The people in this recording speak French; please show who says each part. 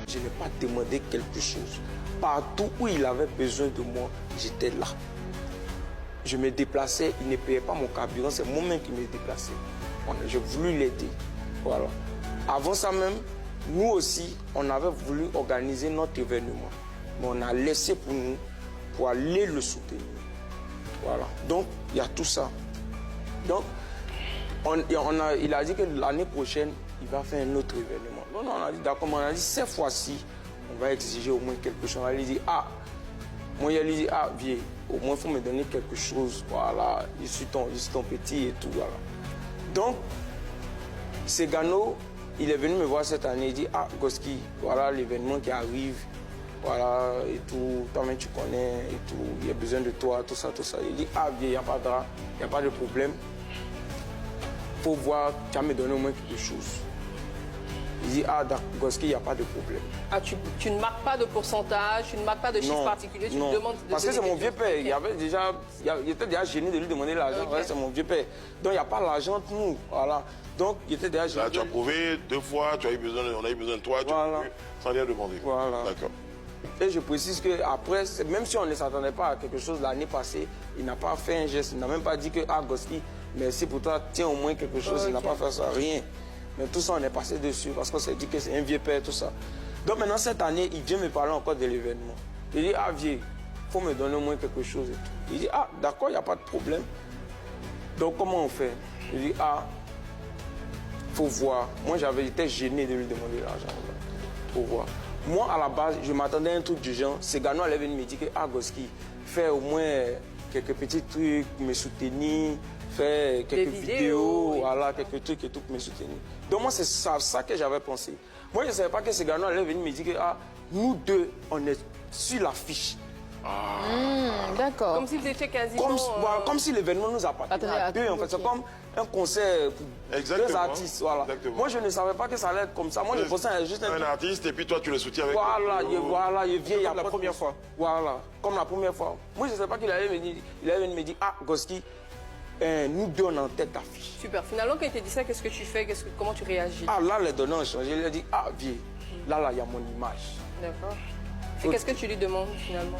Speaker 1: Je n'ai pas demandé quelque chose. Partout où il avait besoin de moi, j'étais là. Je me déplaçais, il ne payait pas mon carburant, c'est moi-même qui me déplaçais. J'ai voulu l'aider. Voilà. Avant ça même, nous aussi, on avait voulu organiser notre événement. Mais on a laissé pour nous, pour aller le soutenir. Voilà. Donc, il y a tout ça. Donc, il a dit que l'année prochaine, il va faire un autre événement. Donc, on a dit, d'accord, on a dit, cette fois-ci, on va exiger au moins quelque chose. On va lui dire, ah, moi, il lui dit, ah, viens, au moins, il faut me donner quelque chose. Voilà, je suis ton petit et tout. Voilà. Donc, Segano, il est venu me voir cette année, il dit, ah, Goski, voilà l'événement qui arrive. Voilà, et tout, toi-même tu connais, et tout, il y a besoin de toi, tout ça, tout ça. Il dit, ah, bien, il n'y a pas de drap, il n'y a pas de problème. Il faut voir, tu vas me donner au moins quelque chose. Il dit, ah, Goski, il n'y a pas de problème.
Speaker 2: Ah, tu ne marques pas de pourcentage, tu ne marques pas de chiffre particulier, tu me demandes de
Speaker 1: parce que c'est mon vieux père,
Speaker 2: okay.
Speaker 1: Il était déjà gêné de lui demander l'argent, okay. C'est mon vieux père. Donc il n'y a pas l'argent entre nous, voilà. Donc il était déjà gêné.
Speaker 3: Là, tu as prouvé 2 fois, on a eu besoin de toi,
Speaker 1: voilà.
Speaker 3: Sans rien demander.
Speaker 1: Voilà.
Speaker 3: D'accord.
Speaker 1: Et je précise qu'après, même si on ne s'attendait pas à quelque chose l'année passée, il n'a pas fait un geste, il n'a même pas dit que, ah, Goski, merci pour toi, tiens au moins quelque chose, okay. Il n'a pas fait ça, rien. Mais tout ça, on est passé dessus parce qu'on s'est dit que c'est un vieux père, tout ça. Donc maintenant, cette année, il vient me parler encore de l'événement. Il dit, ah, vieux, il faut me donner au moins quelque chose et tout. Il dit, ah, d'accord, il n'y a pas de problème. Donc comment on fait? Il dit, ah, il faut voir. Moi, j'étais gêné de lui demander l'argent. Il faut voir. Moi, à la base, je m'attendais à un truc du genre. Segano allait venir me dire que, ah, Goski, fais au moins quelques petits trucs, me soutenir, faire quelques vidéos, voilà, quelques trucs et tout pour me soutenir. Donc moi, c'est ça que j'avais pensé. Moi, je ne savais pas que Segano allait venir me dire que, ah, nous deux, on est sur l'affiche.
Speaker 2: D'accord. Comme s'ils étaient quasiment...
Speaker 1: Comme si l'événement nous appartenait à deux, en fait. C'est comme un concert pour deux artistes, voilà.
Speaker 3: Exactement.
Speaker 1: Moi, je ne savais pas que ça allait être comme ça. Moi, je pensais juste
Speaker 3: un artiste et puis toi, tu le soutiens avec...
Speaker 1: Voilà, il vient, il y a
Speaker 4: la première fois.
Speaker 1: Voilà, comme la première fois. Moi, je ne savais pas qu'il allait venir. Il allait venir me dire, ah, Goski, nous deux, on est en tête d'affiche.
Speaker 2: Super. Finalement, quand il te dit ça, qu'est-ce que tu fais? Comment tu réagis?
Speaker 1: Ah, là, les données ont changé. Il a dit, ah, viens, là, il y a mon image.
Speaker 2: D'accord. Et qu'est-ce que tu lui demandes, finalement?